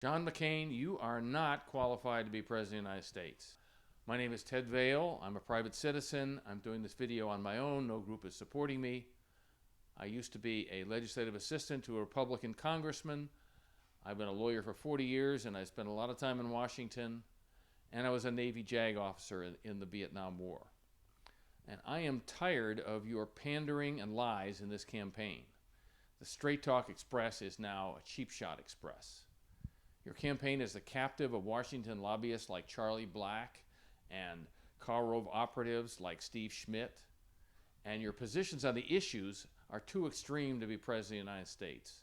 John McCain, you are not qualified to be President of the United States. My name is Ted Vaill. I'm a private citizen. I'm doing this video on my own. No group is supporting me. I used to be a legislative assistant to a Republican congressman. I've been a lawyer for 40 years, and I spent a lot of time in Washington. And I was a Navy JAG officer in the Vietnam War. And I am tired of your pandering and lies in this campaign. The Straight Talk Express is now a cheap shot express. Your campaign is the captive of Washington lobbyists like Charlie Black and Karl Rove operatives like Steve Schmidt. And your positions on the issues are too extreme to be President of the United States.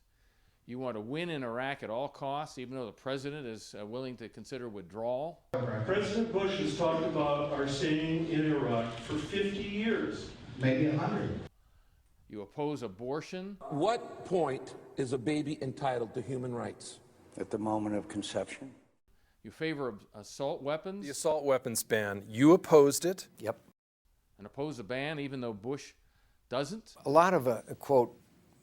You want to win in Iraq at all costs, even though the president is willing to consider withdrawal. President Bush has talked about our staying in Iraq for 50 years. Maybe 100. You oppose abortion. What point is a baby entitled to human rights? At the moment of conception. You favor assault weapons. The assault weapons ban, you opposed it. Yep. And oppose the ban even though Bush doesn't. A lot of, quote,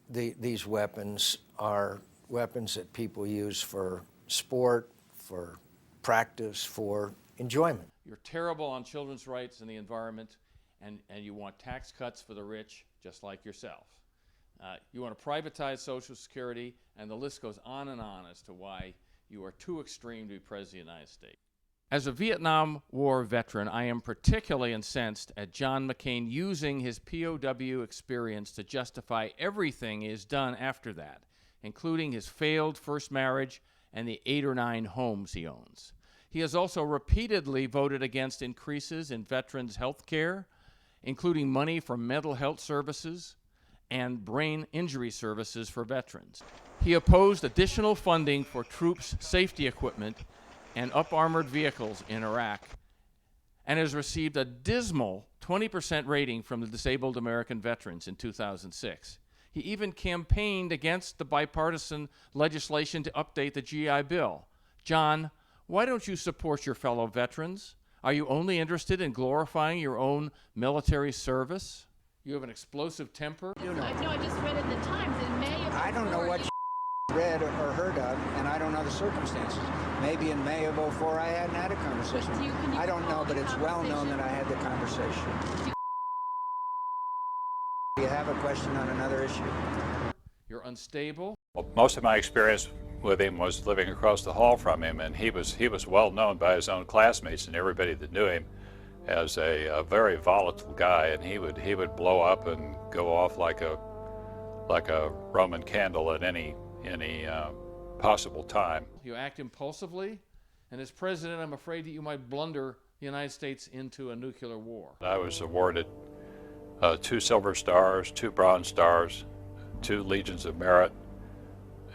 these weapons are weapons that people use for sport, for practice, for enjoyment. You're terrible on children's rights and the environment, and you want tax cuts for the rich, just like yourself. You want to privatize Social Security, and the list goes on and on as to why you are too extreme to be President of the United States. As a Vietnam War veteran, I am particularly incensed at John McCain using his POW experience to justify everything he has done after that, including his failed first marriage and the 8 or 9 homes he owns. He has also repeatedly voted against increases in veterans' health care, including money for mental health services and brain injury services for veterans. He opposed additional funding for troops' safety equipment and up-armored vehicles in Iraq, and has received a dismal 20% rating from the Disabled American Veterans in 2006. He even campaigned against the bipartisan legislation to update the GI Bill. John, why don't you support your fellow veterans? Are you only interested in glorifying your own military service? You have an explosive temper. I know, I just read in the Times in May of I don't know what you read or heard of, and I don't know the circumstances. Maybe in May of '04 I hadn't had a conversation. I don't know, but it's well known that I had the conversation. Do you have a question on another issue? You're unstable. Well, most of my experience with him was living across the hall from him, and he was well known by his own classmates and everybody that knew him as a very volatile guy, and he would blow up and go off like a Roman candle at any possible time. You act impulsively, and as president, I'm afraid that you might blunder the United States into a nuclear war. I was awarded 2 Silver Stars, 2 Bronze Stars, 2 Legions of Merit,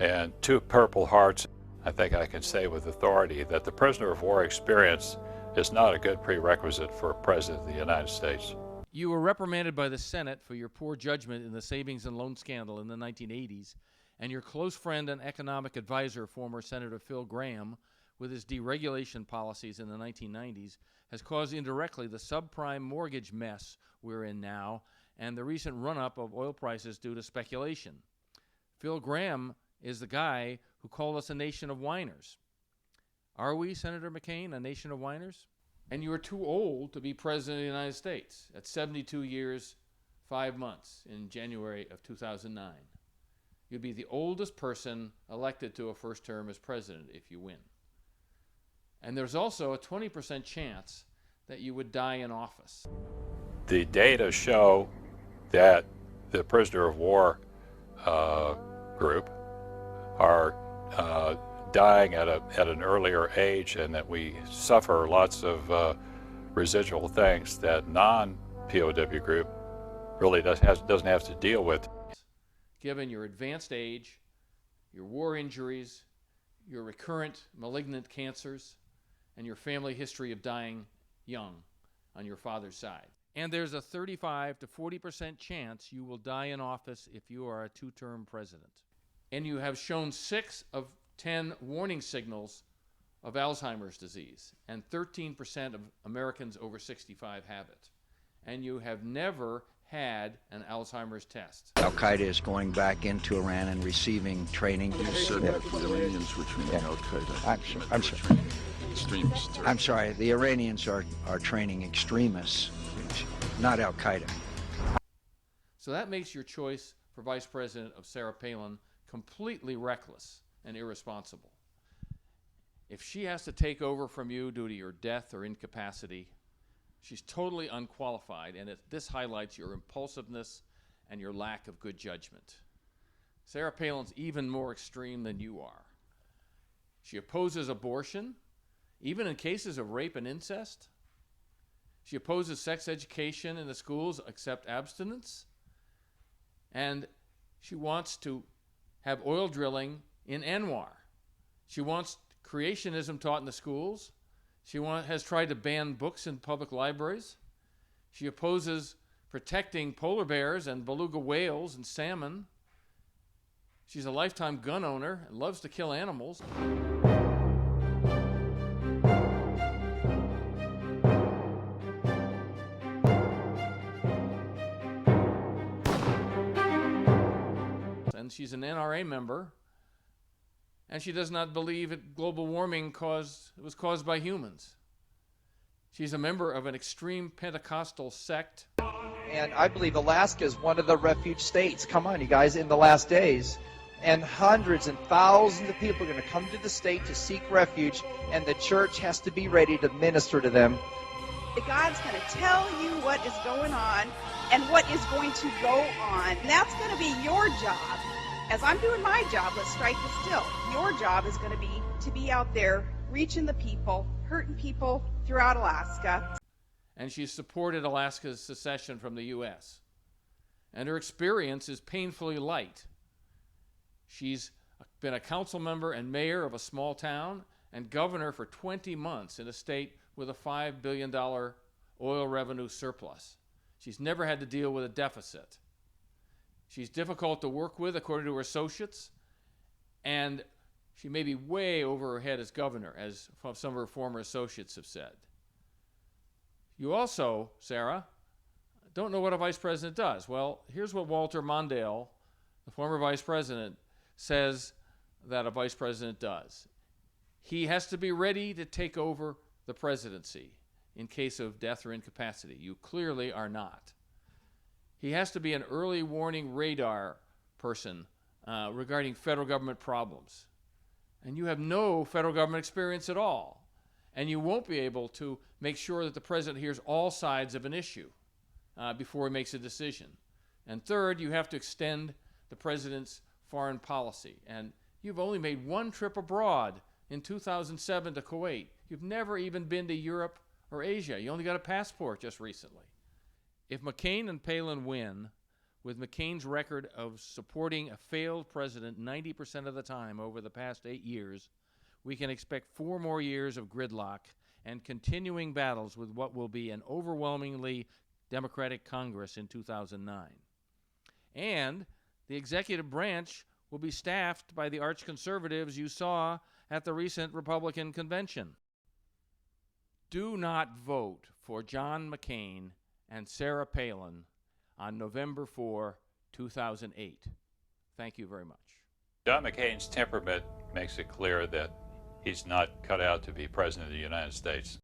and 2 Purple Hearts. I think I can say with authority that the prisoner of war experience is not a good prerequisite for a president of the United States. You were reprimanded by the Senate for your poor judgment in the savings and loan scandal in the 1980s, and your close friend and economic advisor, former Senator Phil Gramm, with his deregulation policies in the 1990s, has caused indirectly the subprime mortgage mess we're in now and the recent run-up of oil prices due to speculation. Phil Gramm is the guy who called us a nation of whiners. Are we, Senator McCain, a nation of whiners? And you are too old to be President of the United States at 72 years, 5 months in January of 2009. You'd be the oldest person elected to a first term as president if you win. And there's also a 20% chance that you would die in office. The data show that the prisoner of war group are dying at an earlier age, and that we suffer lots of residual things that non-POW group really doesn't have to deal with. Given your advanced age, your war injuries, your recurrent malignant cancers, and your family history of dying young on your father's side. And there's a 35 to 40% chance you will die in office if you are a 2-term president. And you have shown 6 of 10 warning signals of Alzheimer's disease, and 13% of Americans over 65 have it. And you have never had an Alzheimer's test. Al-Qaeda is going back into Iran and receiving training. You said that the Iranians were training Al-Qaeda. I'm sorry. Training extremists. I'm sorry. The Iranians are training extremists, not Al-Qaeda. So that makes your choice for Vice President of Sarah Palin completely reckless and irresponsible. If she has to take over from you due to your death or incapacity, she's totally unqualified, and this highlights your impulsiveness and your lack of good judgment. Sarah Palin's even more extreme than you are. She opposes abortion, even in cases of rape and incest. She opposes sex education in the schools except abstinence. And she wants to have oil drilling in Anwar. She wants creationism taught in the schools. She has tried to ban books in public libraries. She opposes protecting polar bears and beluga whales and salmon. She's a lifetime gun owner and loves to kill animals. And she's an NRA member, and she does not believe that global warming was caused by humans. She's a member of an extreme Pentecostal sect. And I believe Alaska is one of the refuge states. Come on, you guys, in the last days. And hundreds and thousands of people are going to come to the state to seek refuge, and the church has to be ready to minister to them. God's going to tell you what is going on and what is going to go on. And that's going to be your job. As I'm doing my job, let's strike the still. Your job is going to be out there reaching the people, hurting people throughout Alaska. And she's supported Alaska's secession from the U.S. And her experience is painfully light. She's been a council member and mayor of a small town and governor for 20 months in a state with a $5 billion oil revenue surplus. She's never had to deal with a deficit. She's difficult to work with, according to her associates, and she may be way over her head as governor, as some of her former associates have said. You also, Sarah, don't know what a vice president does. Well, here's what Walter Mondale, the former vice president, says that a vice president does. He has to be ready to take over the presidency in case of death or incapacity. You clearly are not. He has to be an early warning radar person regarding federal government problems. And you have no federal government experience at all. And you won't be able to make sure that the president hears all sides of an issue before he makes a decision. And third, you have to extend the president's foreign policy. And you've only made one trip abroad in 2007 to Kuwait. You've never even been to Europe or Asia. You only got a passport just recently. If McCain and Palin win, with McCain's record of supporting a failed president 90% of the time over the past 8 years, we can expect 4 more years of gridlock and continuing battles with what will be an overwhelmingly Democratic Congress in 2009. And the executive branch will be staffed by the arch-conservatives you saw at the recent Republican convention. Do not vote for John McCain and Sarah Palin on November 4, 2008. Thank you very much. John McCain's temperament makes it clear that he's not cut out to be president of the United States.